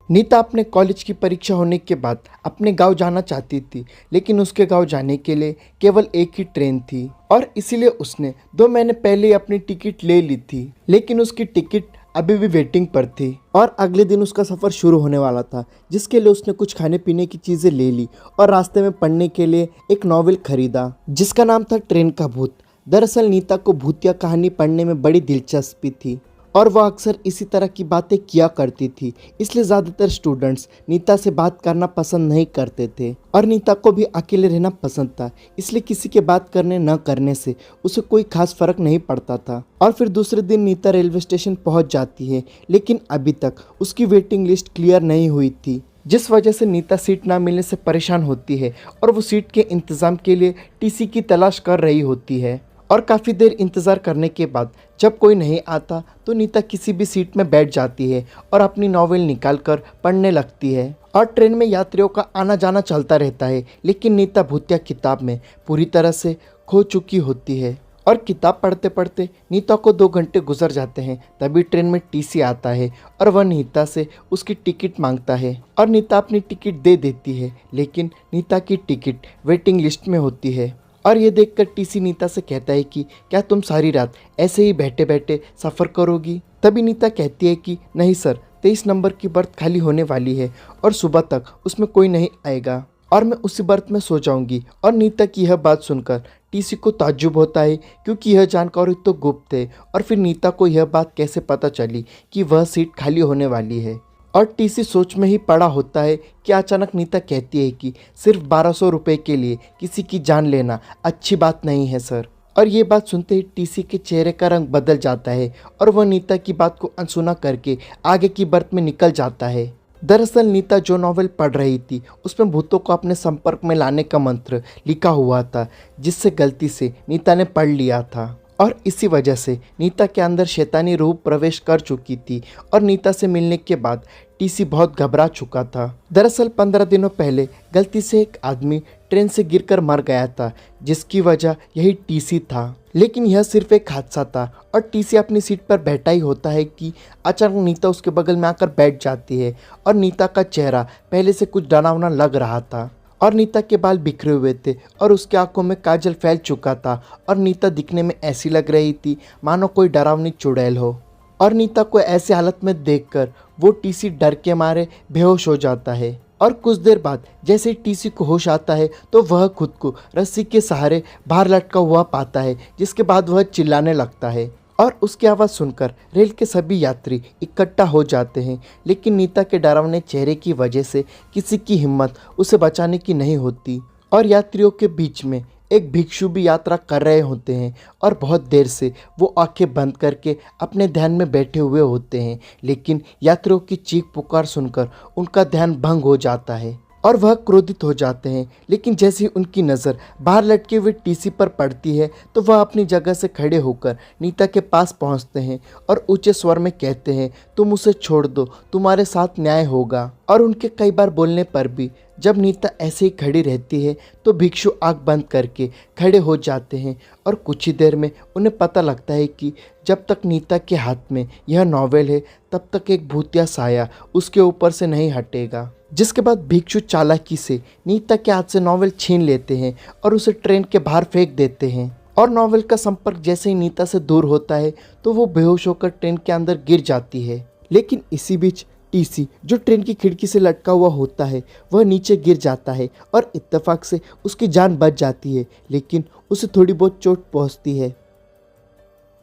नीता अपने कॉलेज की परीक्षा होने के बाद अपने गांव जाना चाहती थी, लेकिन उसके गांव जाने के लिए केवल एक ही ट्रेन थी और इसीलिए उसने 2 महीने पहले ही अपनी टिकट ले ली थी। लेकिन उसकी टिकट अभी भी वेटिंग पर थी और अगले दिन उसका सफ़र शुरू होने वाला था, जिसके लिए उसने कुछ खाने पीने की चीज़ें ले ली और रास्ते में पढ़ने के लिए एक नॉवेल खरीदा जिसका नाम था ट्रेन का भूत। दरअसल नीता को भूतिया कहानी पढ़ने में बड़ी दिलचस्पी थी और वह अक्सर इसी तरह की बातें किया करती थी, इसलिए ज़्यादातर स्टूडेंट्स नीता से बात करना पसंद नहीं करते थे और नीता को भी अकेले रहना पसंद था, इसलिए किसी के बात करने न करने से उसे कोई खास फर्क नहीं पड़ता था। और फिर दूसरे दिन नीता रेलवे स्टेशन पहुंच जाती है, लेकिन अभी तक उसकी वेटिंग लिस्ट क्लियर नहीं हुई थी, जिस वजह से नीता सीट ना मिलने से परेशान होती है और वो सीट के इंतज़ाम के लिए टीसी की तलाश कर रही होती है। और काफ़ी देर इंतज़ार करने के बाद जब कोई नहीं आता तो नीता किसी भी सीट में बैठ जाती है और अपनी नॉवेल निकाल कर पढ़ने लगती है। और ट्रेन में यात्रियों का आना जाना चलता रहता है, लेकिन नीता भूतिया किताब में पूरी तरह से खो चुकी होती है। और किताब पढ़ते पढ़ते नीता को 2 घंटे गुजर जाते हैं। तभी ट्रेन में टीसी आता है और वह नीता से उसकी टिकट मांगता है और नीता अपनी टिकट दे देती है, लेकिन नीता की टिकट वेटिंग लिस्ट में होती है। और ये देखकर टीसी नीता से कहता है कि क्या तुम सारी रात ऐसे ही बैठे बैठे सफ़र करोगी। तभी नीता कहती है कि नहीं सर, 23 नंबर की बर्थ खाली होने वाली है और सुबह तक उसमें कोई नहीं आएगा और मैं उसी बर्थ में सो जाऊंगी। और नीता की यह बात सुनकर टीसी को ताज्जुब होता है, क्योंकि यह जानकारी तो गुप्त है। और फिर नीता को यह बात कैसे पता चली कि वह सीट खाली होने वाली है। और टीसी सोच में ही पड़ा होता है कि अचानक नीता कहती है कि सिर्फ 1200 रुपये के लिए किसी की जान लेना अच्छी बात नहीं है सर। और ये बात सुनते ही टीसी के चेहरे का रंग बदल जाता है और वह नीता की बात को अनसुना करके आगे की बर्थ में निकल जाता है। दरअसल नीता जो नॉवेल पढ़ रही थी उसमें भूतों को अपने संपर्क में लाने का मंत्र लिखा हुआ था, जिससे गलती से नीता ने पढ़ लिया था और इसी वजह से नीता के अंदर शैतानी रूह प्रवेश कर चुकी थी। और नीता से मिलने के बाद टीसी बहुत घबरा चुका था। दरअसल 15 दिनों पहले गलती से एक आदमी ट्रेन से गिरकर मर गया था, जिसकी वजह यही टीसी था। लेकिन यह सिर्फ एक हादसा था और टीसी अपनी सीट पर बैठा ही होता है कि अचानक नीता उसके बगल में आकर बैठ जाती है और नीता का चेहरा पहले से कुछ डरावना लग रहा था और नीता के बाल बिखरे हुए थे और उसकी आंखों में काजल फैल चुका था और नीता दिखने में ऐसी लग रही थी मानो कोई डरावनी चुड़ैल हो। और नीता को ऐसी हालत में देखकर वो टीसी डर के मारे बेहोश हो जाता है और कुछ देर बाद जैसे ही टीसी को होश आता है तो वह खुद को रस्सी के सहारे बाहर लटका हुआ पाता है, जिसके बाद वह चिल्लाने लगता है और उसकी आवाज़ सुनकर रेल के सभी यात्री इकट्ठा हो जाते हैं। लेकिन नीता के डरावने चेहरे की वजह से किसी की हिम्मत उसे बचाने की नहीं होती और यात्रियों के बीच में एक भिक्षु भी यात्रा कर रहे होते हैं और बहुत देर से वो आंखें बंद करके अपने ध्यान में बैठे हुए होते हैं। लेकिन यात्रियों की चीख पुकार सुनकर उनका ध्यान भंग हो जाता है और वह क्रोधित हो जाते हैं। लेकिन जैसे ही उनकी नज़र बाहर लटके हुए टीसी पर पड़ती है तो वह अपनी जगह से खड़े होकर नीता के पास पहुंचते हैं और ऊंचे स्वर में कहते हैं, तुम उसे छोड़ दो, तुम्हारे साथ न्याय होगा। और उनके कई बार बोलने पर भी जब नीता ऐसे ही खड़ी रहती है तो भिक्षु आँख बंद करके खड़े हो जाते हैं और कुछ ही देर में उन्हें पता लगता है कि जब तक नीता के हाथ में यह नॉवेल है तब तक एक भूतिया साया उसके ऊपर से नहीं हटेगा। जिसके बाद भिक्षु चालाकी से नीता के हाथ से नॉवेल छीन लेते हैं और उसे ट्रेन के बाहर फेंक देते हैं। और नॉवेल का संपर्क जैसे ही नीता से दूर होता है तो वो बेहोश होकर ट्रेन के अंदर गिर जाती है। लेकिन इसी बीच टीसी जो ट्रेन की खिड़की से लटका हुआ होता है वह नीचे गिर जाता है और इत्तेफाक से उसकी जान बच जाती है, लेकिन उसे थोड़ी बहुत चोट पहुंचती है।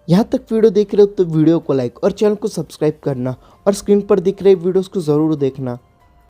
यहाँ तक वीडियो देख रहे हो तो वीडियो को लाइक और चैनल को सब्सक्राइब करना और स्क्रीन पर दिख रहे वीडियोस को ज़रूर देखना।